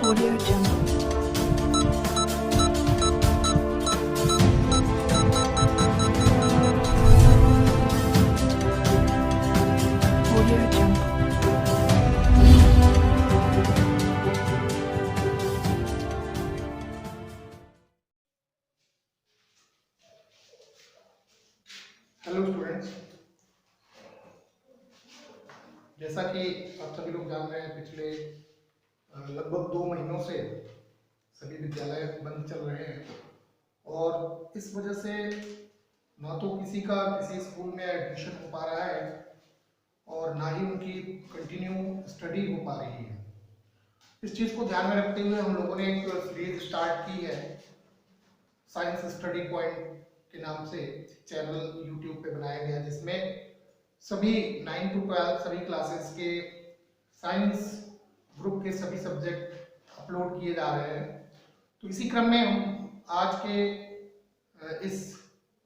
Audio Jungle. Audio Jungle. Hello students, जैसा कि आप सभी लोग जान रहे हैं, पिछले लगभग 2 महीनों से सभी विद्यालय बंद चल रहे हैं और इस वजह से ना तो किसी का किसी स्कूल में एडमिशन हो पा रहा है और ना ही उनकी कंटिन्यू स्टडी हो पा रही है। इस चीज़ को ध्यान में रखते हुए हम लोगों ने एक सीरीज स्टार्ट की है, साइंस स्टडी पॉइंट के नाम से चैनल यूट्यूब पे बनाया गया, जिसमें सभी 9 to 12 सभी क्लासेस के साइंस ग्रुप के सभी सब्जेक्ट अपलोड किए जा रहे हैं। तो इसी क्रम में हम आज के इस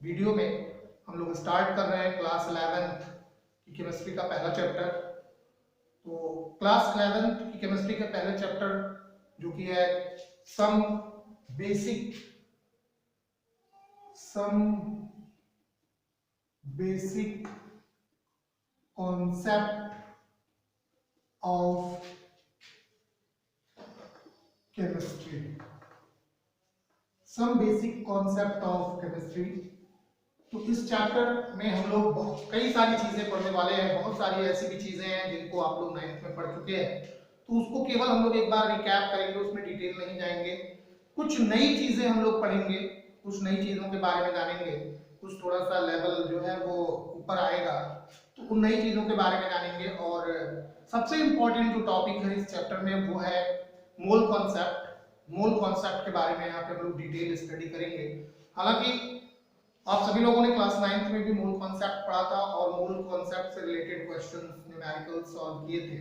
वीडियो में हम लोग स्टार्ट कर रहे हैं क्लास 11th की केमिस्ट्री का पहला चैप्टर। तो क्लास 11th की केमिस्ट्री का पहला चैप्टर जो कि है some basic concept of chemistry, some basic concept of chemistry। तो इस चैप्टर में हम लोग कई सारी चीजें पढ़ने वाले हैं। बहुत सारी ऐसी भी चीजें हैं जिनको आप लोग 9th में पढ़ चुके हैं, तो उसको केवल हम लोग एक बार रिकैप करेंगे, उसमें डिटेल नहीं जाएंगे। कुछ नई चीजें हम लोग पढ़ेंगे, कुछ नई चीजों के बारे में जानेंगे, कुछ थोड़ा सा लेवल जो है वो ऊपर आएगा, तो उन नई चीजों के बारे में जानेंगे। और सबसे इंपॉर्टेंट जो टॉपिक है इस चैप्टर में वो है मोल कॉन्सेप्ट। मोल कॉन्सेप्ट के बारे में यहाँ पे हम लोग डिटेल स्टडी करेंगे। हालांकि आप सभी लोगों ने क्लास 9th में भी मोल कॉन्सेप्ट पढ़ा था और मोल कॉन्सेप्ट से रिलेटेड क्वेश्चंस न्यूमेरिकल सॉल्व किए थे,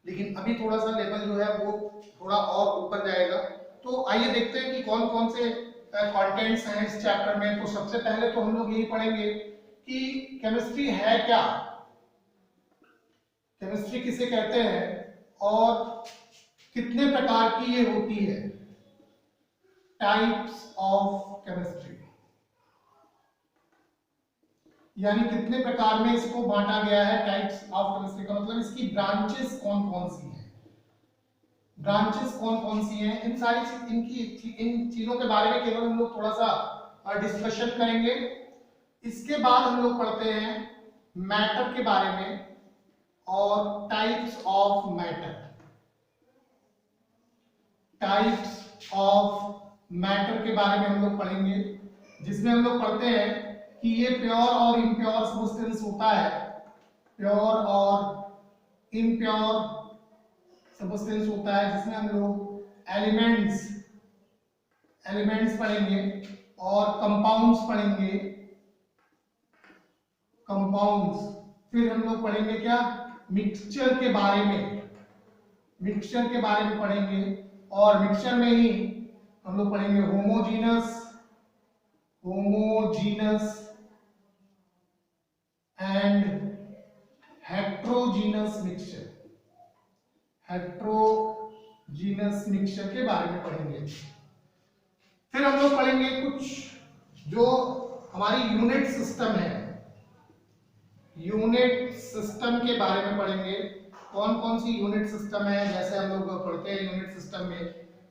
लेकिन अभी थोड़ा सा लेवल जो है वो थोड़ा और ऊपर जाएगा। तो आइए देखते हैं कि कौन कौन से कंटेंट्स हैं इस चैप्टर में। तो सबसे पहले तो हम लोग यही पढ़ेंगे कि केमिस्ट्री है क्या, केमिस्ट्री किसे कहते हैं और कितने प्रकार की ये होती है, टाइप्स ऑफ केमिस्ट्री, यानी कितने प्रकार में इसको बांटा गया है। टाइप्स ऑफ केमिस्ट्री का मतलब इसकी ब्रांचेस कौन कौन सी हैं, ब्रांचेस कौन कौन सी हैं, इन सारी इन चीजों के बारे में केवल हम लोग थोड़ा सा डिस्कशन करेंगे। इसके बाद हम लोग पढ़ते हैं मैटर के बारे में और types of matter. Types of matter के बारे में हम लोग पढ़ेंगे, जिसमें हम लोग पढ़ते हैं कि ये प्योर और इम्प्योर सब्सटेंस होता है, प्योर और इम्प्योर सब्सटेंस होता है, जिसमें हम लोग एलिमेंट्स पढ़ेंगे और कंपाउंड्स पढ़ेंगे, कंपाउंड्स। फिर हम लोग पढ़ेंगे क्या, मिक्सचर के बारे में, मिक्सचर के बारे में पढ़ेंगे। और मिक्सचर में ही हम लोग पढ़ेंगे homogeneous and heterogeneous mixture, heterogeneous mixture के बारे में पढ़ेंगे। फिर हम लोग पढ़ेंगे कुछ जो हमारी यूनिट सिस्टम है, यूनिट सिस्टम के बारे में पढ़ेंगे। कौन कौन सी यूनिट सिस्टम है, जैसे हम लोग पढ़ते हैं यूनिट सिस्टम में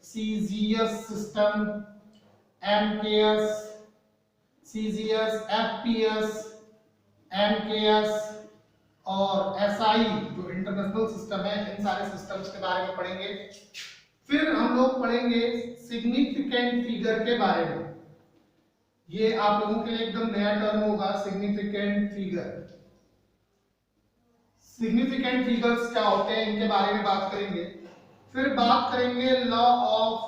CGS system, MKS, CGS, FPS, MKS और एसआई जो इंटरनेशनल सिस्टम है, इन सारे सिस्टम्स के बारे में पढ़ेंगे। फिर हम लोग पढ़ेंगे सिग्निफिकेंट फिगर के बारे में। ये आप लोगों के लिए एकदम नया टर्म होगा, सिग्निफिकेंट फिगर। सिग्निफिकेंट फिगर्स क्या होते हैं, इनके बारे में बात करेंगे। फिर बात करेंगे law of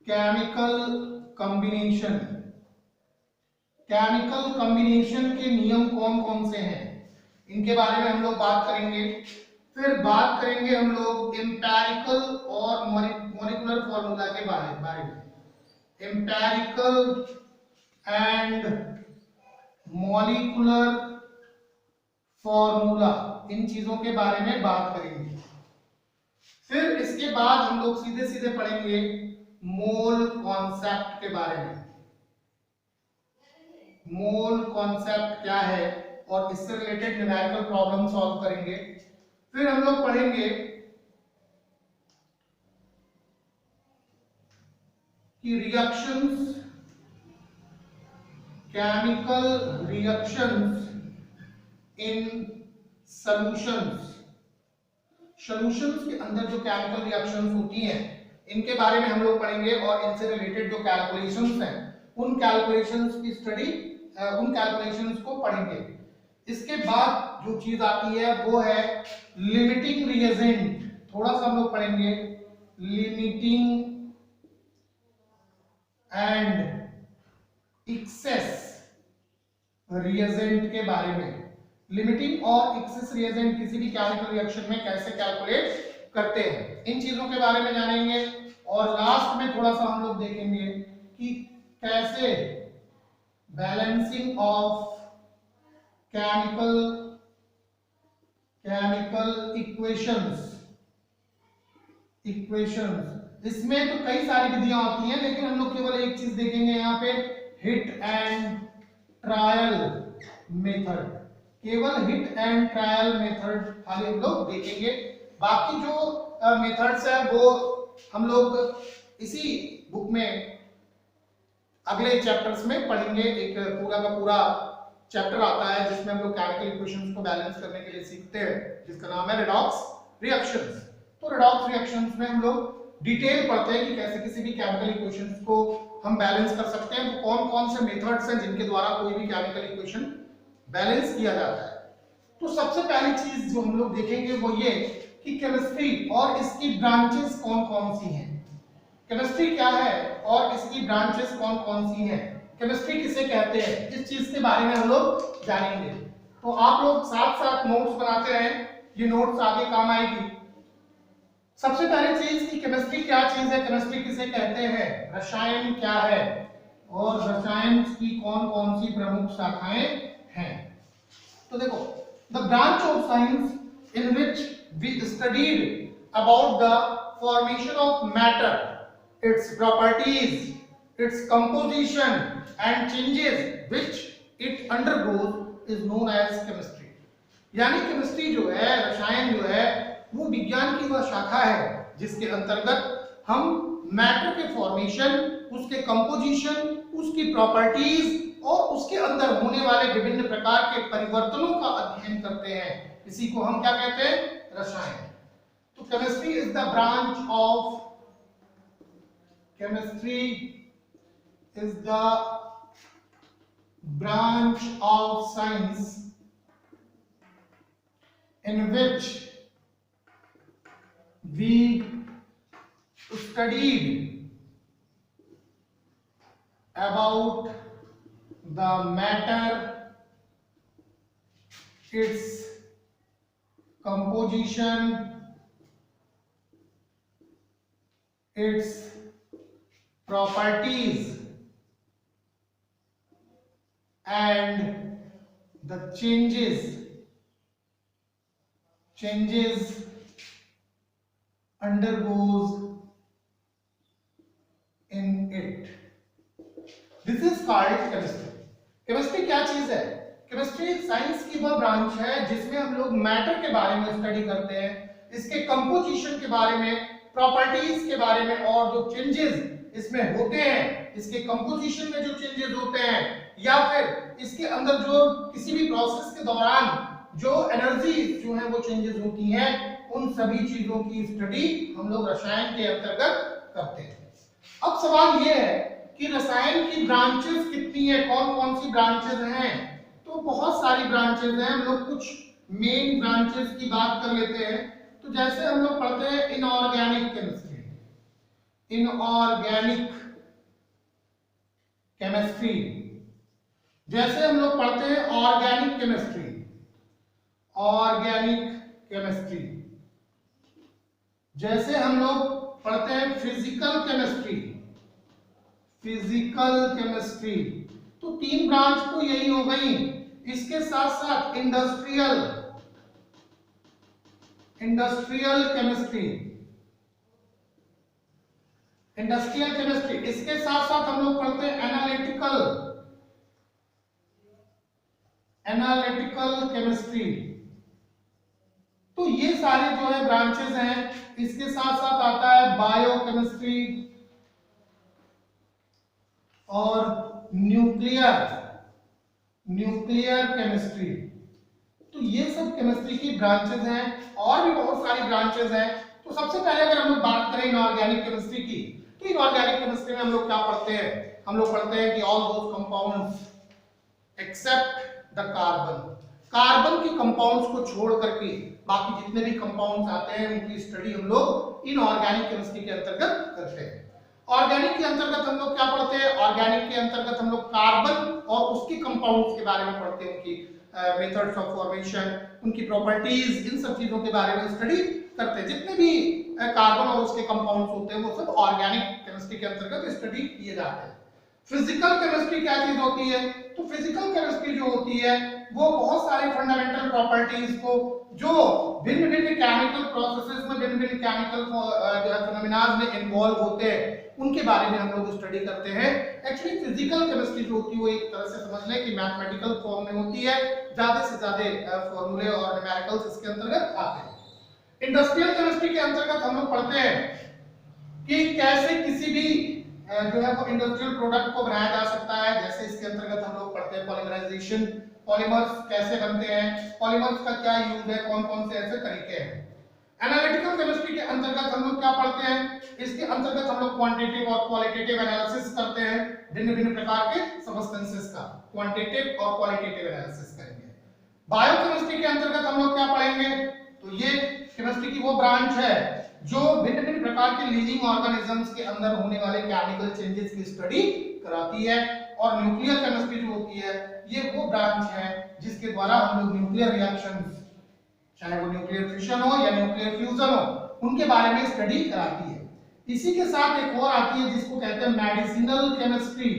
chemical combination, chemical combination के नियम कौन कौन से हैं, इनके बारे में हम लोग बात करेंगे। फिर बात करेंगे हम लोग एम्पिरिकल और मॉलिक्यूलर फॉर्मूला के बारे में, एम्पिरिकल एंड मॉलिक्यूलर फॉर्मूला, इन चीजों के बारे में बात करेंगे। फिर इसके बाद हम लोग सीधे सीधे पढ़ेंगे मोल कॉन्सेप्ट के बारे में। मोल कॉन्सेप्ट क्या है और इससे रिलेटेड न्यूमेरिकल प्रॉब्लम सॉल्व करेंगे। फिर हम लोग पढ़ेंगे कि reactions, chemical reactions in solutions. Solutions के अंदर जो केमिकल रिएक्शंस होती हैं इनके बारे में हम लोग पढ़ेंगे और इनसे रिलेटेड जो कैलकुलेशंस हैं उन कैलकुलेशंस की स्टडी, उन कैलकुलेशंस को पढ़ेंगे। इसके बाद जो चीज आती है वो है लिमिटिंग रिएजेंट। थोड़ा सा हम लोग पढ़ेंगे लिमिटिंग एंड एक्सेस रिएजेंट के बारे में। लिमिटिंग और एक्सेस रिएजेंट किसी भी केमिकल रिएक्शन में कैसे कैलकुलेट करते हैं, इन चीजों के बारे में जानेंगे। और लास्ट में थोड़ा सा हम लोग देखेंगे कि कैसे बैलेंसिंग ऑफ केमिकल इक्वेशंस। इसमें तो कई सारी विधियां होती हैं, लेकिन हम लोग केवल एक चीज देखेंगे यहाँ पे, हिट एंड ट्रायल मेथड। केवल हिट एंड ट्रायल मेथड खाली हम लोग देखेंगे। बाकी जो मेथड्स है वो हम लोग इसी बुक में अगले चैप्टर्स में पढ़ेंगे। एक पूरा का पूरा चैप्टर आता है जिसमें हम लोग केमिकल इक्वेशंस को बैलेंस करने के लिए सीखते हैं, जिसका नाम है रेडॉक्स रिएक्शंस। तो रेडॉक्स रिएक्शंस में हम लोग डिटेल पढ़ते हैं कि कैसे किसी भी केमिकल इक्वेशंस को हम बैलेंस कर सकते हैं, वो कौन कौन से मेथड्स हैं जिनके द्वारा कोई भी केमिकल इक्वेशन बैलेंस किया जाता है। तो सबसे पहली चीज जो हम लोग देखेंगे वो ये कि केमिस्ट्री और इसकी ब्रांचेस कौन कौन सी हैं। केमिस्ट्री क्या है और इसकी ब्रांचेस कौन कौन सी हैं, केमिस्ट्री किसे कहते हैं, इस चीज के बारे में हम लोग जानेंगे। तो आप लोग साथ साथ नोट्स बनाते रहें, ये नोट्स आगे काम आएगी। सबसे पहली चीज कि केमिस्ट्री क्या चीज है, केमिस्ट्री किसे कहते हैं, रसायन क्या है और रसायन की कौन कौन सी प्रमुख शाखाएं हैं। तो देखो, the branch of science in which we studied about the formation of matter, its properties, its composition and changes which it undergoes is known as chemistry। यानी केमिस्ट्री जो है, रसायन जो है, वो विज्ञान की वह शाखा है जिसके अंतर्गत हम मैटर के फॉर्मेशन, उसके कंपोजिशन, उसकी प्रॉपर्टीज और उसके अंदर होने वाले विभिन्न प्रकार के परिवर्तनों का अध्ययन करते हैं। इसी को हम क्या कहते हैं, रसायन। तो chemistry is the branch of, chemistry is the branch of science in which we studied about the matter, its composition, its properties and the changes undergoes in it। This is called chemistry। Chemistry क्या चीज है, chemistry science की वह branch है जिसमें हम लोग matter के बारे में स्टडी करते हैं, इसके कंपोजिशन के बारे में, प्रॉपर्टीज के बारे में और जो चेंजेस इसमें होते हैं, इसके कंपोजिशन में जो चेंजेस होते हैं या फिर इसके अंदर जो किसी भी प्रोसेस के दौरान जो एनर्जी जो है वो चेंजेस होती हैं, उन सभी चीजों की स्टडी हम लोग रसायन के अंतर्गत करते हैं। अब सवाल ये है कि रसायन की ब्रांचेस कितनी है, कौन कौन सी ब्रांचेस हैं। तो बहुत सारी ब्रांचेस हैं, हम लोग कुछ मेन ब्रांचेस की बात कर लेते हैं। तो जैसे हम लोग पढ़ते हैं इनऑर्गेनिक केमिस्ट्री, इनऑर्गेनिक केमिस्ट्री, जैसे हम लोग पढ़ते हैं ऑर्गेनिक केमिस्ट्री, ऑर्गेनिक केमिस्ट्री, जैसे हम लोग पढ़ते हैं फिजिकल केमिस्ट्री, फिजिकल केमिस्ट्री। तो तीन ब्रांच तो यही हो गई। इसके साथ साथ इंडस्ट्रियल केमिस्ट्री, इंडस्ट्रियल केमिस्ट्री। इसके साथ साथ हम लोग पढ़ते हैं एनालिटिकल केमिस्ट्री। तो ये सारे जो है ब्रांचेस हैं। इसके साथ साथ आता है बायोकेमिस्ट्री और न्यूक्लियर केमिस्ट्री। तो ये सब केमिस्ट्री की ब्रांचेस हैं और भी बहुत सारी ब्रांचेस हैं। तो सबसे पहले अगर हम लोग बात करें इनऑर्गेनिक केमिस्ट्री की, तो इनऑर्गेनिक केमिस्ट्री में हम लोग क्या पढ़ते हैं? हम लोग पढ़ते हैं कि all those compounds except the carbon के कंपाउंड्स को छोड़ करके बाकी जितने भी कंपाउंड्स आते हैं उनकी स्टडी हम लोग इनऑर्गेनिक केमिस्ट्री के अंतर्गत करते हैं। ऑर्गेनिक के अंतर्गत हम लोग क्या पढ़ते हैं? ऑर्गेनिक के अंतर्गत हम लोग कार्बन और उसके कंपाउंड्स के बारे में पढ़ते हैं, उनकी मेथड्स ऑफ फॉर्मेशन, उनकी प्रॉपर्टीज, इन सब चीजों के बारे में स्टडी करते हैं। जितने भी कार्बन और उसके कंपाउंड्स होते हैं वो सब ऑर्गेनिक केमिस्ट्री के अंतर्गत स्टडी किए जाते हैं। फिजिकल केमिस्ट्री क्या चीज होती है? तो फिजिकल केमिस्ट्री जो होती है वो बहुत सारे फंडामेंटल प्रॉपर्टीज को जो भिन्न भिन्न केमिकल प्रोसेसेस में, भिन्न भिन्न केमिकल फिनोमेनाज में इन्वॉल्व होते हैं, उनके बारे में हम लोग स्टडी करते हैं। एक्चुअली फिजिकल केमिस्ट्री जो होती है वो एक तरह से समझ लें कि मैथमेटिकल फॉर्म में होती है, ज्यादा से ज्यादा फॉर्मूले और न्यूमेरिकल्स इसके अंतर्गत आते हैं। इंडस्ट्रियल केमिस्ट्री के अंतर्गत हम लोग पढ़ते हैं कि कैसे किसी भी जो है वो इंडस्ट्रियल प्रोडक्ट को बनाया जा सकता है। जैसे इसके अंतर्गत हम लोग पढ़ते हैं पॉलीमराइजेशन, पॉलीमर्स कैसे बनते हैं, पॉलीमर्स का क्या यूज है, कौन कौन से ऐसे तरीके हैं। एनालिटिकल केमिस्ट्री के अंतर्गत हम लोग क्या पढ़ते हैं? इसके अंतर्गत हम लोग क्वांटिटेटिव और क्वालिटेटिव एनालिसिस करते हैं, भिन्न भिन्न प्रकार के सब्सटेंसेस का क्वांटिटेटिव और क्वालिटेटिव एनालिसिस करेंगे। बायोकेमिस्ट्री के अंतर्गत हम लोग क्या पढ़ेंगे? तो ये केमिस्ट्री की वो ब्रांच है जो भिन्न भिन्न प्रकार के लिविंग ऑर्गेनिजम्स के अंदर होने वाले केमिकल चेंजेस की स्टडी कराती है। और न्यूक्लियर केमिस्ट्री जो होती है ये वो ब्रांच है जिसके द्वारा हम लोग न्यूक्लियर रिएक्शंस, चाहे वो न्यूक्लियर फिशन हो या न्यूक्लियर फ्यूजन हो, उनके बारे में स्टडी कराती है। इसी के साथ एक और आती है जिसको कहते हैं मेडिसिनल केमिस्ट्री।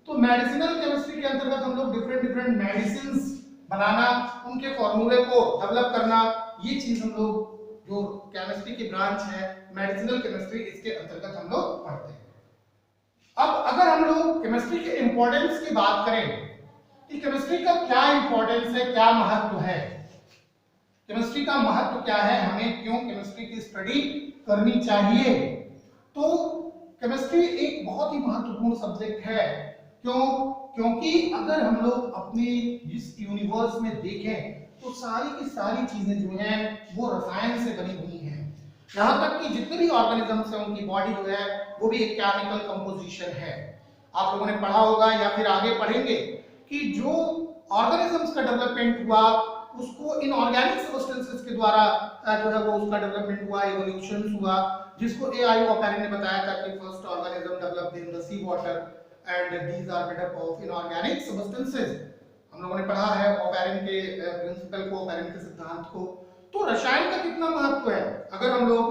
तो मेडिसिनल केमिस्ट्री के अंतर्गत हम लोग डिफरेंट मेडिसिन्स बनाना, उनके फॉर्मूले को डेवलप करना, ये चीज हम लोग जो केमिस्ट्री की ब्रांच है मेडिसिनल केमिस्ट्री, इसके अंतर्गत हम लोग पढ़ते हैं। अब अगर हम लोग केमिस्ट्री के इंपॉर्टेंस की बात करें कि केमिस्ट्री का क्या इंपॉर्टेंस है, क्या महत्व है, केमिस्ट्री का महत्व क्या है, हमें क्यों केमिस्ट्री की स्टडी करनी चाहिए, तो केमिस्ट्री एक बहुत ही महत्वपूर्ण सब्जेक्ट है। क्योंकि अगर हम लोग अपने इस यूनिवर्स में देखें तो सारी की सारी चीजें जो हैं वो रसायन से बनी हुई हैं। यहाँ तक कि जितने भी ऑर्गेनिजम्स हैं उनकी बॉडी जो है वो भी एक केमिकल कंपोजिशन है। आप लोगों ने पढ़ा होगा या फिर आगे पढ़ेंगे कि जो ऑर्गेनिजम्स का डेवलपमेंट हुआ उसको इनऑर्गेनिक सब्सटेंसेस के द्वारा जो है वो उसका डेवलपमेंट हुआ, इवोल्यूशन हुआ, जिसको एआई ओपेरिन ने बताया था कि first organism developed in the sea water and these are made up of inorganic substances. हम लोगों ने पढ़ा है ओपेरिन के प्रिंसिपल को, ओपेरिन के सिद्धांत को। तो रसायन का कितना महत्व है? अगर हम लोग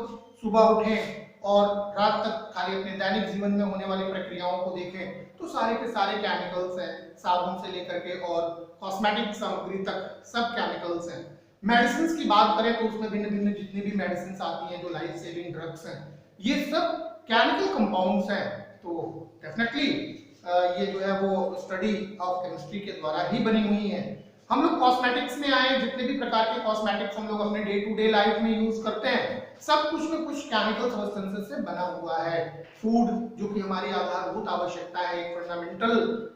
सुबह उठें और रात तक खाली अपने दैनिक जीवन में होने वाली प्रक्रियाओं को देखें तो सारे के सारे केमिकल्स हैं, साबुन से लेकर के और कॉस्मेटिक सामग्री तक सब केमिकल्स हैं। मेडिसिन की बात करें तो उसमें भिन्न भिन्न जितनी भी मेडिसिन आती हैं जो लाइफ सेविंग ड्रग्स हैं, ये सब केमिकल कंपाउंड्स हैं। तो डेफिनेटली ये जो है वो स्टडी ऑफ केमिस्ट्री के द्वारा ही बनी हुई है। हम लोग कॉस्मेटिक्स में आए, जितने भी प्रकार के कॉस्मेटिक्स हम लोग अपने डे टू डे लाइफ में यूज करते हैं सब कुछ में कुछ केमिकल सब्सटेंसेस से बना हुआ है। फूड जो कि हमारी आधारभूत आवश्यकता है, एक फंडामेंटल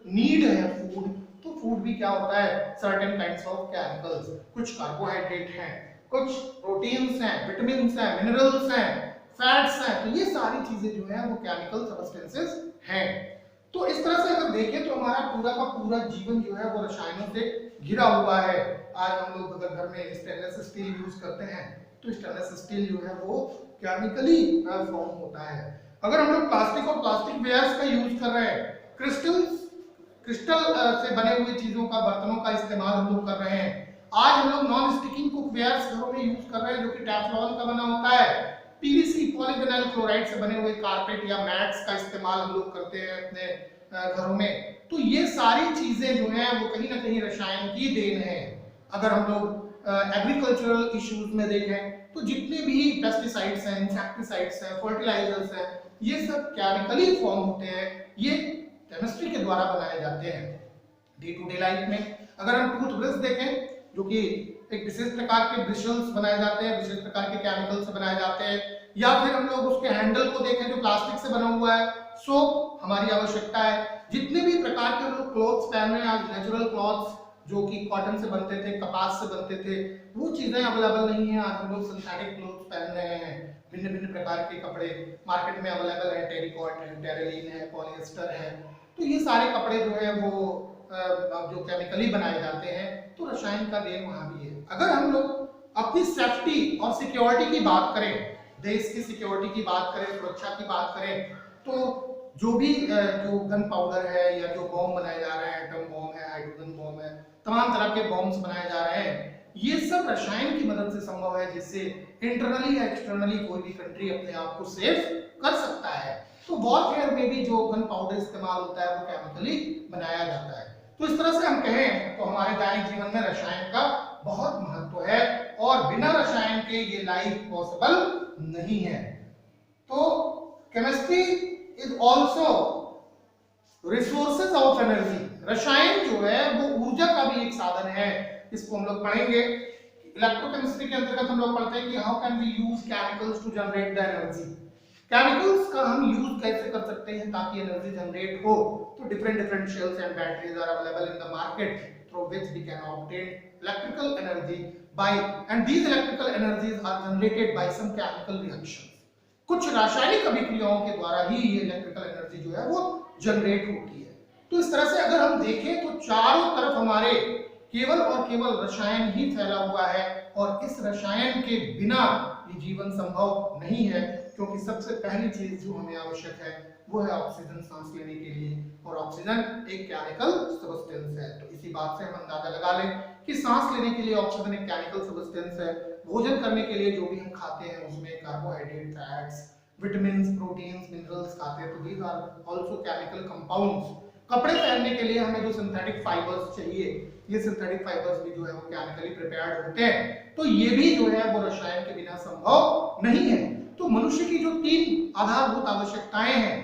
नीड है फूड, तो फूड भी क्या होता है? सर्टेन काइंड्स ऑफ केमिकल्स, कुछ कार्बोहाइड्रेट हैं, कुछ प्रोटीन्स हैं, विटामिन्स हैं, मिनरल्स हैं, फैट्स हैं। तो ये सारी चीजें जो है वो केमिकल सब्सटेंसेस हैं। तो इस तरह से अगर देखें तो हमारा पूरा का पूरा जीवन जो है वो रसायनों से घिरा हुआ है। आज हम लोग अगर घर में स्टेनलेस स्टील यूज करते हैं तो स्टेनलेस स्टील जो है वो केमिकली फॉर्म होता है। अगर हम लोग प्लास्टिक और प्लास्टिक वेयर्स का यूज कर रहे हैं, क्रिस्टल से बने हुए चीजों का, बर्तनों का इस्तेमाल हम लोग कर रहे हैं। आज हम लोग नॉन स्टिकिंग कुकवेयर्स घरों में यूज कर रहे हैं जो कि टेफ्लॉन का बना होता है। पीवीसी पॉलीविनाइल क्लोराइड से बने हुए कारपेट या मैट्स का इस्तेमाल हम लोग करते हैं अपने घरों में। तो ये सारी चीजें जो हैं वो कहीं ना कहीं रसायन की देन है। अगर हम लोग एग्रीकल्चरल इश्यूज में देखें तो जितने भी पेस्टिसाइड्स हैं, इंसेक्टिसाइड्स हैं, फर्टिलाइजर्स हैं, ये सब केमिकली फॉर्म होते हैं, ये केमिस्ट्री के द्वारा बनाए जाते हैं। डे टू डे लाइफ में अगर हम टूथब्रश देखें, जो कि एक विशेष प्रकार के ब्रिशल्स बनाए जाते हैं, विशेष प्रकार के केमिकल से बनाए जाते हैं, या फिर हम लोग उसके हैंडल को देखें जो प्लास्टिक से बना हुआ है, सोप हमारी आवश्यकता है। जितने भी प्रकार के हम लोग क्लॉथ्स पहन रहे हैं आज, नेचुरल क्लॉथ्स जो कि कॉटन से बनते थे, कपास से बनते थे, वो चीजें अवेलेबल नहीं है। आज हम लोग सिंथेटिक क्लॉथ्स पहन रहे हैं, भिन्न भिन्न प्रकार के कपड़े मार्केट में अवेलेबल है, टेरिकॉट है, टेरेलिन है, पॉलिएस्टर है। तो ये सारे कपड़े जो है वो जो केमिकली बनाए जाते हैं, तो रसायन का देन वहां भी है। अगर हम लोग अपनी सेफ्टी और सिक्योरिटी की बात करें, देश की सिक्योरिटी की बात करें, सुरक्षा की बात करें, तो जो भी जो गन पाउडर है या जो बॉम्ब बनाए जा रहे हैं, एटम बॉम्ब है, हाइड्रोजन बॉम्ब है, तमाम तरह के बॉम्ब्स बनाए जा रहे हैं, ये सब रसायन की मदद से संभव है, जिससे इंटरनली या एक्सटर्नली कोई भी कंट्री अपने आप को सेफ कर सकता है। तो वॉरफेयर में भी जो गन पाउडर इस्तेमाल होता है वो केमिकली बनाया जाता है। तो इस तरह से हम कहें तो हमारे दैनिक जीवन में रसायन का बहुत महत्व है, और बिना रसायन के ये लाइफ पॉसिबल नहीं है। तो chemistry is also resources of energy. रसायन जो है वो ऊर्जा का भी एक साधन है, इसको हम लोग पढ़ेंगे। इलेक्ट्रोकेमिस्ट्री के अंतर्गत हम लोग पढ़ते हैं कि how can we use chemicals to generate the energy. Chemicals का हम यूज कैसे कर सकते हैं ताकि एनर्जी जनरेट हो। तो different cells and batteries are available in the market through which we can obtain electrical energy by, and these electrical energies are generated by some chemical reactions। कुछ रासायनिक अभिक्रियाओं के द्वारा ही ये इलेक्ट्रिकल एनर्जी जो है वो जनरेट होती है। तो इस तरह से अगर हम देखें तो चारों तरफ हमारे केवल और केवल रसायन ही फैला हुआ है, और इस रसायन के बिना ये जीवन संभव नहीं है, क्योंकि सबसे पहली चीज जो हमें आवश्यक है वो है ऑक्सीजन सांस लेने के लिए, और ऑक्सीजन एक केमिकल सब्सटेंस है। तो इसी बात से हम अंदाजा लगा लें कि सांस लेने के लिए ऑक्सीजन एक केमिकल सब्सटेंस है। भोजन करने के लिए जो भी हम खाते हैं उसमें carbohydrate, fats, vitamins, proteins, minerals खाते हैं, तो these are also chemical compounds. कपड़े पहनने के लिए हमें जो सिंथेटिक फाइबर्स चाहिए, ये सिंथेटिक फाइबर्स भी जो है वो केमिकली प्रिपेयर्ड होते हैं। तो ये भी जो है वो रसायन के बिना संभव नहीं है। तो मनुष्य की जो तीन आधारभूत आवश्यकताएं हैं,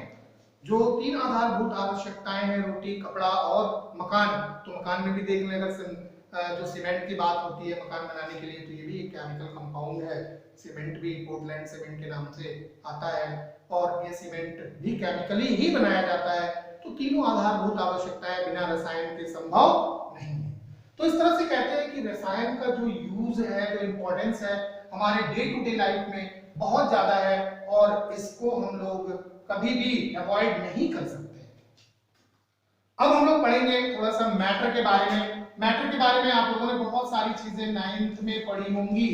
जो तीन आधारभूत आवश्यकताएं हैं, रोटी, कपड़ा और मकान, तो मकान में भी देख लें, अगर जो सीमेंट की बात होती है मकान बनाने के लिए, तो ये भी एक केमिकल कंपाउंड है। सीमेंट भी पोर्टलैंड सीमेंट के नाम से आता है, और ये सीमेंट भी केमिकली ही बनाया जाता है। तो तीनों आधारभूत आवश्यकताएं बिना रसायन के संभव नहीं है। तो इस तरह से कहते हैं कि रसायन का जो यूज है, जो इंपॉर्टेंस है हमारे डे टू डे लाइफ में बहुत ज्यादा है, और इसको हम लोग कभी भी अवॉइड नहीं कर सकते। अब हम लोग पढ़ेंगे थोड़ा सा मैटर के बारे में। मैटर के बारे में आप लोगों ने बहुत सारी चीजें 9th में पढ़ी होंगी,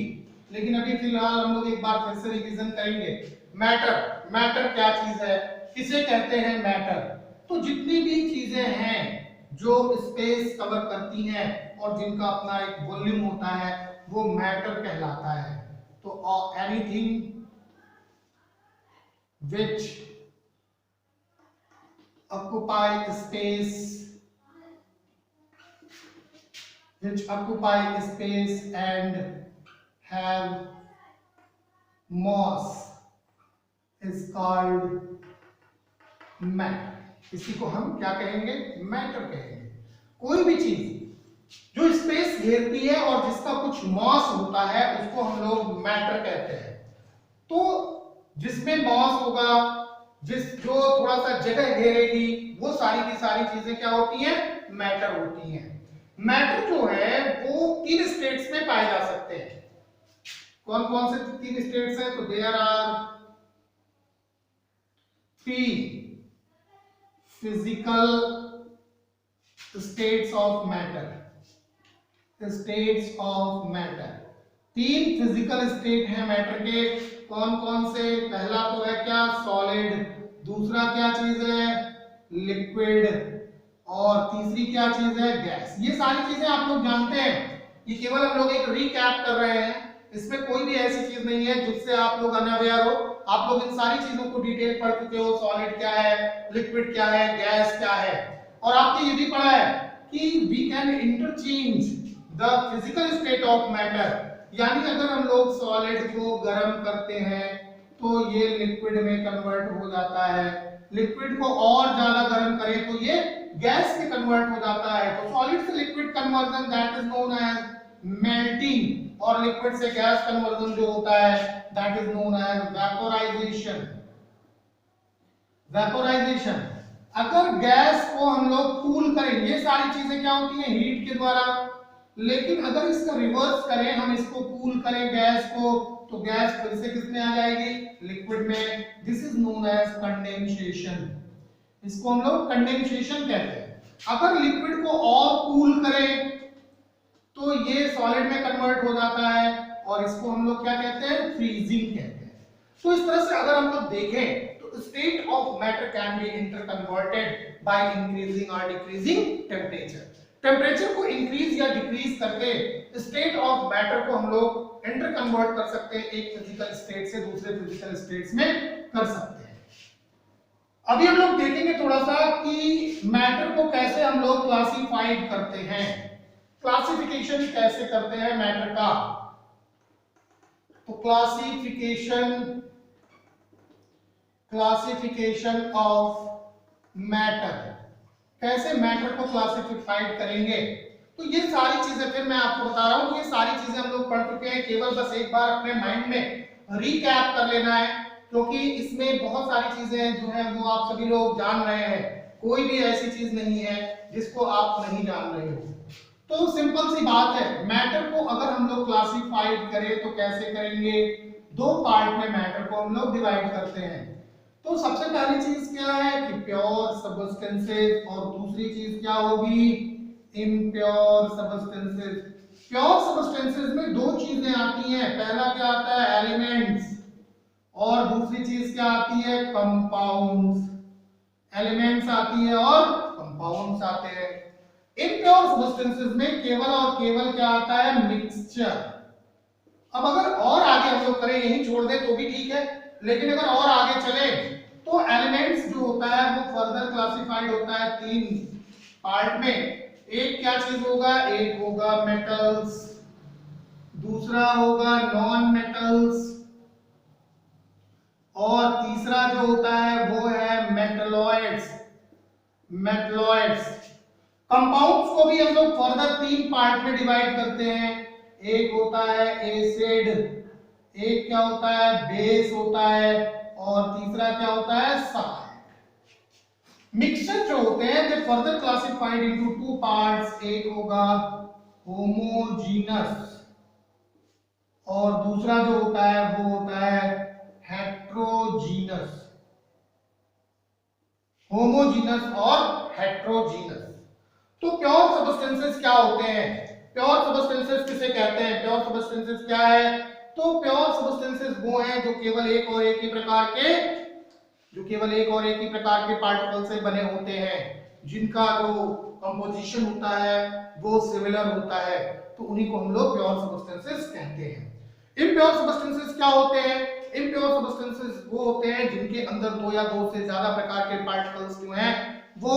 लेकिन अभी फिलहाल हम लोग एक बार फिर से रिवीजन करेंगे। मैटर, मैटर क्या चीज है, किसे कहते हैं मैटर? तो जितनी भी चीजें हैं जो स्पेस कवर करती हैं और जिनका अपना एक वॉल्यूम होता है, वो मैटर कहलाता है। तो anything which occupy space and have mass is called matter। इसी को हम क्या कहेंगे? मैटर कहेंगे। कोई भी चीज जो स्पेस घेरती है और जिसका कुछ मास होता है उसको हम लोग मैटर कहते हैं। तो जिसमें मास होगा, जो थोड़ा सा जगह घेरेगी, वो सारी की सारी चीजें क्या होती हैं? मैटर होती हैं। मैटर जो है वो 3 स्टेट्स में पाए जा सकते हैं। कौन कौन से 3 स्टेट्स हैं? तो there are 3 physical states of matter. States of matter, 3 physical state हैं मैटर के। कौन कौन से? पहला तो है क्या? सॉलिड। दूसरा क्या चीज है? लिक्विड। और तीसरी क्या चीज है? गैस। ये सारी चीजें आप लोग जानते हैं, ये केवल हम लोग एक रिकैप कर रहे हैं। इसमें कोई भी ऐसी चीज नहीं है जिससे आप लोग अनअवेयर हो। आप लोग इन सारी चीजों को डिटेल पढ़ चुके हो। सॉलिड क्या है, लिक्विड क्या है, गैस क्या है। और आपने ये भी पढ़ा है कि we can interchange the physical state of matter, यानी अगर हम लोग सॉलिड को गर्म करते हैं तो ये लिक्विड में कन्वर्ट हो जाता है, लिक्विड को और ज्यादा गर्म करें तो ये गैस में कन्वर्ट हो जाता है। तो सॉलिड से liquid conversion that is known as melting, और लिक्विड से गैस कन्वर्जन जो होता है that is known as vaporisation. Vaporisation, अगर गैस को हम लोग कूल करें, ये सारी चीजें क्या होती हैं हीट के द्वारा, लेकिन अगर इसका रिवर्स करें, हम इसको कूल करें गैस को, तो गैस फिर से किसमें आ जाएगी लिक्विड में। This is known as condensation, इसको हम लोग कंडेंसेशन कहते हैं। अगर लिक्विड को और कूल करें तो ये सॉलिड में कन्वर्ट हो जाता है, और इसको हम लोग क्या कहते हैं फ्रीजिंग कहते हैं। तो इस तरह से अगर हम लोग देखें तो state of matter can be interconverted by increasing और डिक्रीजिंग टेम्परेचर। टेम्परेचर को इंक्रीज या डिक्रीज करके स्टेट ऑफ मैटर को हम लोग इंटर कन्वर्ट कर सकते हैं, एक फिजिकल स्टेट से दूसरे फिजिकल स्टेट्स में कर सकते हैं। अभी हम लोग देखेंगे थोड़ा सा कि मैटर को कैसे हम लोग क्लासिफाइड करते हैं, क्लासिफिकेशन कैसे करते हैं मैटर का। तो क्लासिफिकेशन ऑफ मैटर, कैसे मैटर को क्लासिफाइड करेंगे। तो ये सारी चीजें फिर मैं आपको बता रहा हूं कि ये सारी चीजें हम लोग पढ़ चुके हैं, केवल बस एक बार अपने माइंड में रिकैप कर लेना है, क्योंकि इसमें बहुत सारी चीजें जो है वो आप सभी लोग जान रहे हैं, कोई भी ऐसी चीज नहीं है जिसको आप नहीं जान रहे हो। तो सिंपल सी बात है, मैटर को अगर हम लोग क्लासिफाइड करें तो कैसे करेंगे, दो पार्ट में मैटर को हम लोग डिवाइड करते हैं। तो सबसे पहली चीज क्या है कि प्योर सब्सटेंसेस, और दूसरी चीज क्या होगी इम्प्योर सब्सटेंसेस। प्योर सब्सटेंसेस में दो चीजें आती हैं, पहला क्या आता है एलिमेंट्स, और दूसरी चीज क्या आती है कंपाउंड्स। एलिमेंट्स आती है और कंपाउंड्स आते हैं। इम्प्योर सब्सटेंसेस में केवल और केवल क्या आता है मिक्सचर। अब अगर और आगे हम लोग करें, यही छोड़ दे तो भी ठीक है, लेकिन अगर और आगे चले तो एलिमेंट्स जो होता है वो फर्दर क्लासिफाइड होता है तीन पार्ट में। एक क्या चीज होगा, एक होगा मेटल्स, दूसरा होगा नॉन मेटल्स, और तीसरा जो होता है वो है मेटलॉइड्स। कंपाउंड्स को भी हम लोग फर्दर तीन पार्ट में डिवाइड करते हैं, एक होता है एसिड, एक क्या होता है बेस होता है, और तीसरा क्या होता है सॉल्ट। मिक्सचर जो होते हैं दे further classified into two parts, एक होगा होमोजीनस और दूसरा जो होता है वो होता है हेट्रोजीनस। होमोजीनस और हेट्रोजीनस। तो प्योर सब्सटेंसेस क्या होते हैं, प्योर सब्सटेंसेस किसे कहते हैं, प्योर सब्सटेंसेस क्या है, तो प्योर सब्सटेंसेस वो हैं जो केवल एक और एक ही प्रकार के पार्टिकल से बने होते हैं, जिनका जो कंपोजिशन होता है वो सिमिलर होता है, तो उन्हीं को हम लोग प्योर सब्सटेंसेस कहते हैं। इम्प्योर सब्सटेंसेस क्या होते हैं, इम्प्योर सब्सटेंसेस वो होते हैं जिनके अंदर दो या दो से ज्यादा प्रकार के पार्टिकल्स जो हैं वो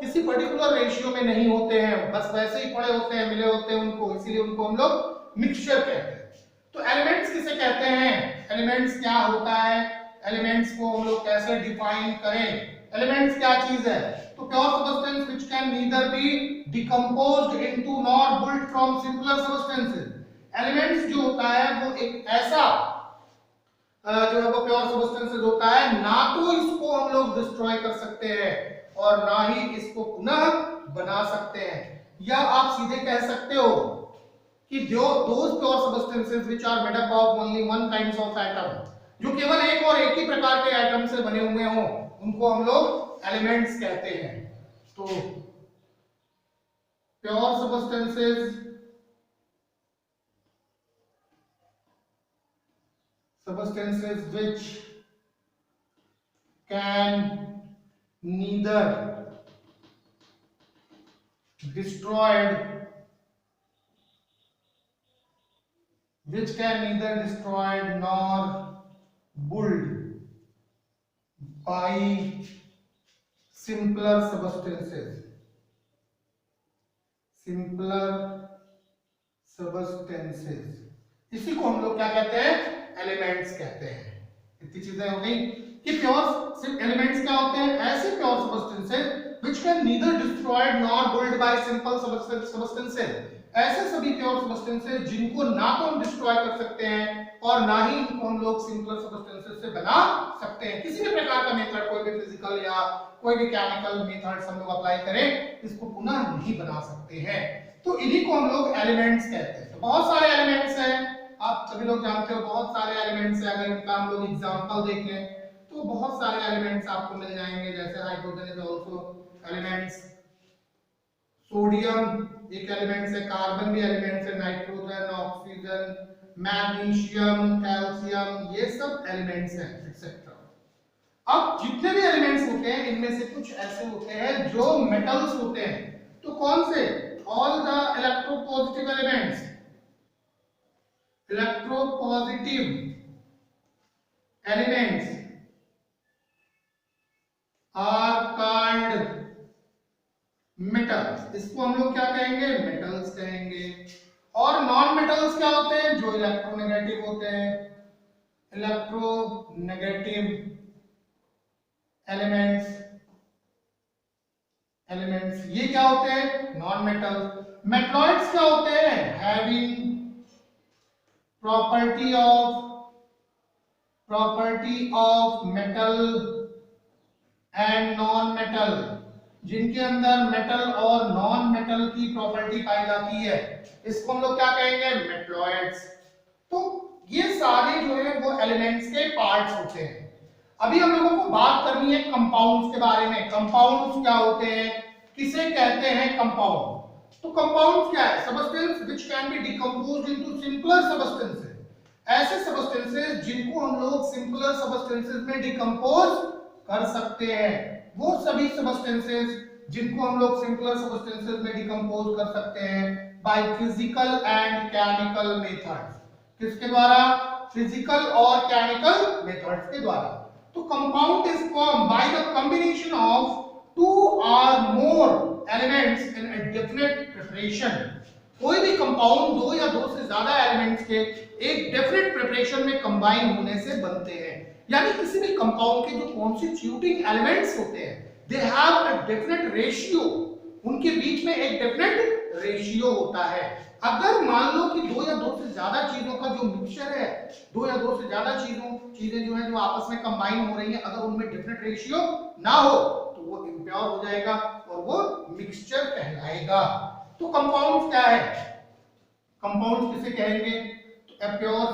किसी पर्टिकुलर रेशियो में नहीं होते हैं, बस वैसे ही पड़े होते हैं, मिले होते हैं उनको, इसीलिए उनको हम लोग मिक्सचर कहते हैं। तो एलिमेंट्स किसे कहते हैं, एलिमेंट्स क्या होता है, एलिमेंट्स को हम लोग कैसे डिफाइन करें, एलिमेंट्स क्या चीज है, तो pure substance which can neither be decomposed into nor built from simpler substances. Elements जो होता है वो एक ऐसा जो है वो प्योर सब्सटेंसेस होता है, ना तो इसको हम लोग डिस्ट्रॉय कर सकते हैं और ना ही इसको पुनः बना सकते हैं, या आप सीधे कह सकते हो कि जो those pure substances which are made up of only one kinds of atom, जो केवल एक और एक ही प्रकार के एटम से बने हुए हों, उनको हम लोग एलिमेंट्स कहते हैं। तो pure substances which can neither destroyed nor built by simpler substances, इसी को हम लोग क्या कहते हैं, एलिमेंट्स कहते हैं। इतनी चीजें हो गई कि प्योर सिर्फ एलिमेंट्स क्या होते हैं, ऐसे pure substances which can neither destroyed nor built by simple substances, ऐसे सभी प्योर सबस्टेंसेस जिनको ना तो हम डिस्ट्रॉय कर सकते हैं और ना ही इनको हम लोग सिंपल सबस्टेंसेस से बना सकते हैं। किसी भी प्रकार का मेथड, कोई भी फिजिकल या कोई भी केमिकल मेथड्स हम लोग अप्लाई करें, इसको पुनः नहीं बना सकते हैं। तो इन्हीं को हम लोग एलिमेंट्स कहते हैं। तो बहुत सारे एलिमेंट्स हैं, आप सभी लोग जानते हो बहुत सारे एलिमेंट्स हैं। अगर इनका हम लोग एग्जांपल देखें तो बहुत सारे एलिमेंट्स आपको मिल जाएंगे, जैसे hydrogen is also elements, sodium एक एलिमेंट्स है, कार्बन भी एलिमेंट्स है, नाइट्रोजन, ऑक्सीजन, मैग्नीशियम, कैल्शियम, ये सब एलिमेंट्स हैं एक्सेट्रा। अब जितने भी एलिमेंट्स होते हैं इनमें से कुछ ऐसे होते हैं जो मेटल्स होते हैं। तो कौन से, all the electropositive elements, electropositive elements are called metals. इसको हम लोग क्या कहेंगे, मेटल्स कहेंगे। और नॉन मेटल्स क्या होते हैं, जो इलेक्ट्रोनेगेटिव होते हैं, इलेक्ट्रोनेगेटिव एलिमेंट्स, ये क्या होते हैं, नॉन मेटल। मेटलॉइड्स क्या होते हैं, having property of metal and non metal, जिनके अंदर मेटल और नॉन मेटल की प्रॉपर्टी पाई जाती है, इसको हम लोग क्या कहेंगे, मेटलॉइड्स। तो ये सारे जो है वो एलिमेंट्स के पार्ट्स होते हैं। अभी हम लोगों को बात करनी है कंपाउंड्स के बारे में। कंपाउंड्स क्या होते हैं, किसे कहते हैं कंपाउंड। तो कंपाउंड्स क्या है, substance which can be decomposed into simpler substances, ऐसे सबस्टेंसेस जिनको हम लोग सिंपलर सबस्टेंसेस में डिकम्पोज कर सकते हैं। वो सभी सबस्टेंसेस जिनको हम लोग सिंपलर सबस्टेंसेस में डिकम्पोज कर सकते हैं by physical and chemical methods. किसके द्वारा, फिजिकल और केमिकल मेथड्स के द्वारा। तो compound is formed by the combination of two और more elements in a definite preparation. कोई भी कंपाउंड दो या दो से ज्यादा एलिमेंट्स के एक डेफिनेट प्रिपरेशन में कंबाइन होने से बनते हैं। यानी किसी भी कंपाउंड के जो कॉन्स्टिट्यूटिंग एलिमेंट्स होते हैं, they have a definite ratio, उनके बीच में एक डेफिनेट रेशियो होता है। अगर मान लो कि दो या दो से ज्यादा चीजों का जो मिक्सचर है, दो या दो से ज्यादा चीजें जो है जो आपस में कंबाइन हो रही है, अगर उनमें डेफिनेट रेशियो ना हो तो वो इम्प्योर हो जाएगा और वो मिक्सचर कहलाएगा। तो कंपाउंड्स क्या है, कंपाउंड्स किसे कहेंगे, तो a pure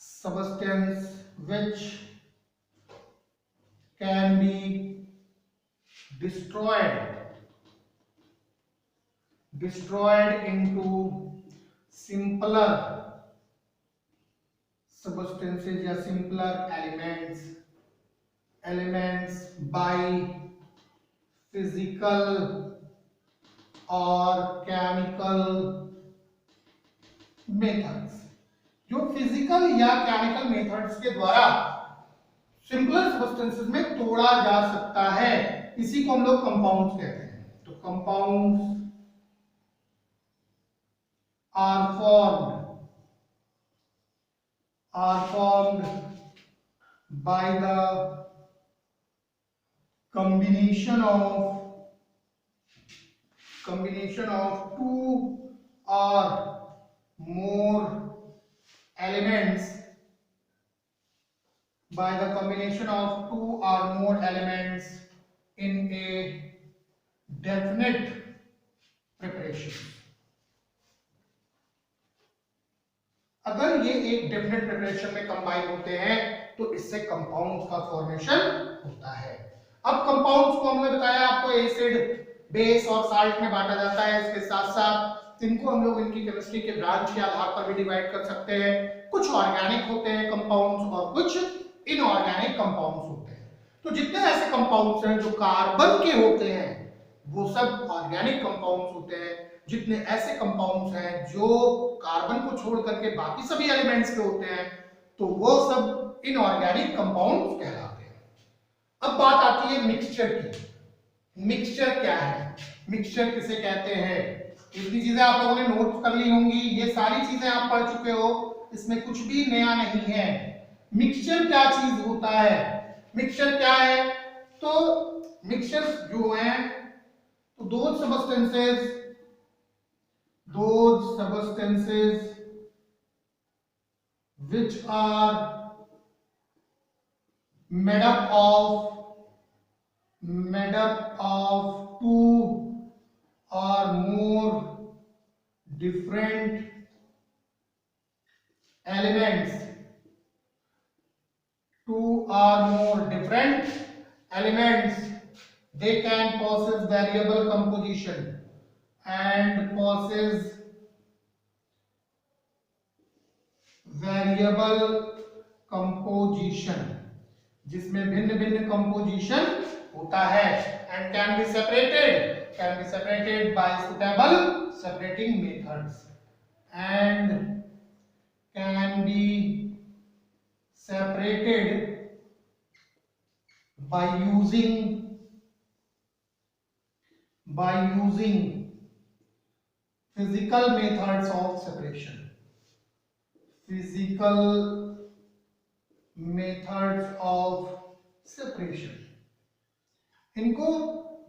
substance which can be destroyed into simpler substances या simpler elements by physical और केमिकल मेथड्स। जो फिजिकल या केमिकल मेथड्स के द्वारा सिंपलर सब्सटेंसेस में तोड़ा जा सकता है, इसी को हम लोग कंपाउंड्स कहते हैं। तो compounds are formed by the combination of two or more elements in a definite preparation। अगर ये एक डेफिनेट प्रिपरेशन में कंबाइन होते हैं तो इससे कंपाउंड्स का फॉर्मेशन होता है। अब कंपाउंड्स को हमने बताया आपको एसिड, बेस और साल्ट में बांटा जाता है। इसके साथ साथ इनको हम लोग इनकी केमिस्ट्री के ब्रांच के आधार पर भी डिवाइड कर सकते हैं। कुछ ऑर्गेनिक होते हैं कंपाउंड्स और कुछ इनऑर्गेनिक कंपाउंड्स होते हैं। तो जितने ऐसे कंपाउंड्स हैं जो कार्बन के होते हैं वो सब ऑर्गेनिक कंपाउंड्स होते हैं। जितने ऐसे कंपाउंड्स हैं जो कार्बन को छोड़ करके बाकी सभी एलिमेंट्स के होते हैं तो वो सब इनऑर्गेनिक कंपाउंड्स कहलाते हैं। अब बात आती है मिक्सचर की। मिक्सचर क्या है, मिक्सचर किसे कहते हैं? इतनी चीजें आप लोगों ने नोट कर ली होंगी, ये सारी चीजें आप पढ़ चुके हो, इसमें कुछ भी नया नहीं है। मिक्सचर क्या चीज होता है, मिक्सचर क्या है? तो मिक्सचर जो है, तो those substances which are made up of two or more different elements, they can possess variable composition and possess variable composition, जिसमें भिन्न भिन्न कंपोजिशन होता है, and can be separated by suitable separating methods, and can be separated by using physical methods of separation. इनको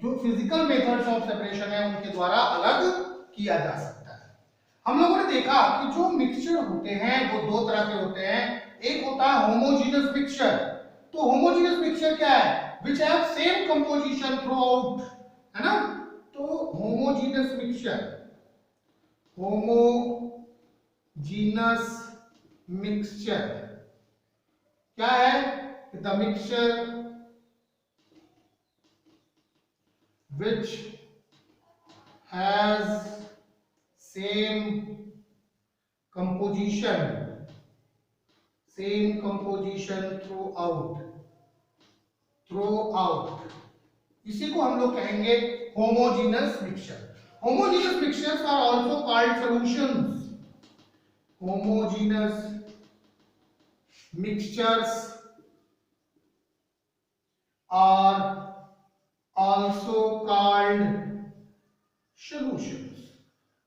जो physical methods of separation है उनके द्वारा अलग किया जा सकता है। हम लोगों ने देखा कि जो मिक्सचर होते हैं वो दो तरह के होते हैं, एक होता है होमोजेनस मिक्सचर। तो होमोजेनस मिक्सचर क्या है? Which have same composition through out, है ना? तो होमोजेनस मिक्सचर क्या है? The mixture which has same composition throughout, इसी को हम लोग कहेंगे homogeneous mixture. Homogeneous mixtures are also called solutions. Homogeneous mixtures are also called solutions।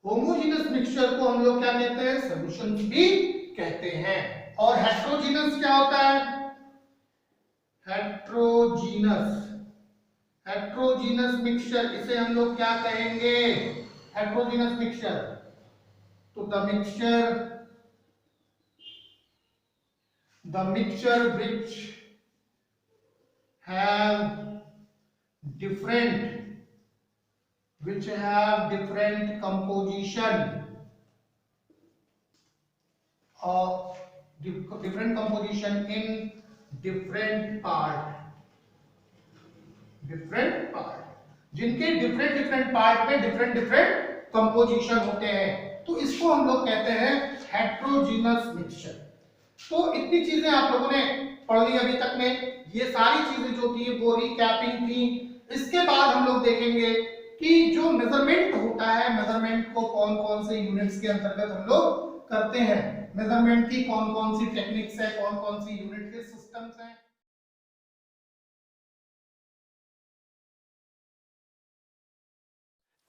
Homogeneous mixture को हम लोग क्या कहते हैं? सॉल्यूशंस भी कहते हैं। और हेट्रोजीनस क्या होता है? हेट्रोजीनस मिक्सचर, इसे हम लोग क्या कहेंगे? Heterogeneous mixture. तो the mixture which have different composition in different part, जिनके different पार्ट में different कंपोजिशन होते हैं, तो इसको हम लोग कहते हैं हेट्रोजीनस मिक्सचर। तो इतनी चीजें आप लोगों ने पढ़ ली अभी तक में, ये सारी चीजें जो थी वो रिकैपिंग थी। इसके बाद हम लोग देखेंगे कि जो मेजरमेंट होता है, मेजरमेंट को कौन कौन से यूनिट्स के अंतर्गत हम लोग करते हैं, मेजरमेंट की कौन कौन सी टेक्निक्स है, कौन कौन सी यूनिट के सिस्टम्स हैं।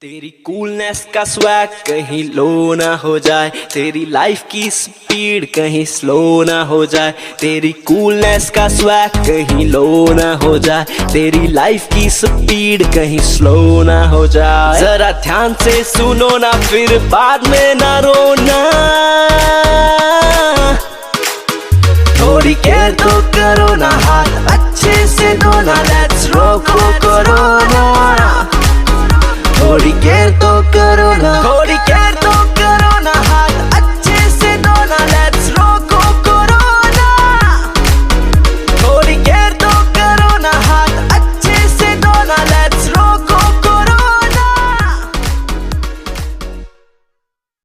तेरी कूलनेस का स्वैग कहीं लो ना हो जाए, तेरी लाइफ की स्पीड कहीं स्लो ना हो जाए, तेरी कूलनेस का स्वैग कहीं लो ना हो जाए, तेरी लाइफ की स्पीड कहीं स्लो ना हो जाए। जरा ध्यान से सुनो ना, फिर बाद में ना रोना, थोड़ी केयर तो करो ना, हाथ अच्छे से धोना, लेट्स रोको कोरोना, थोड़ी केयर तो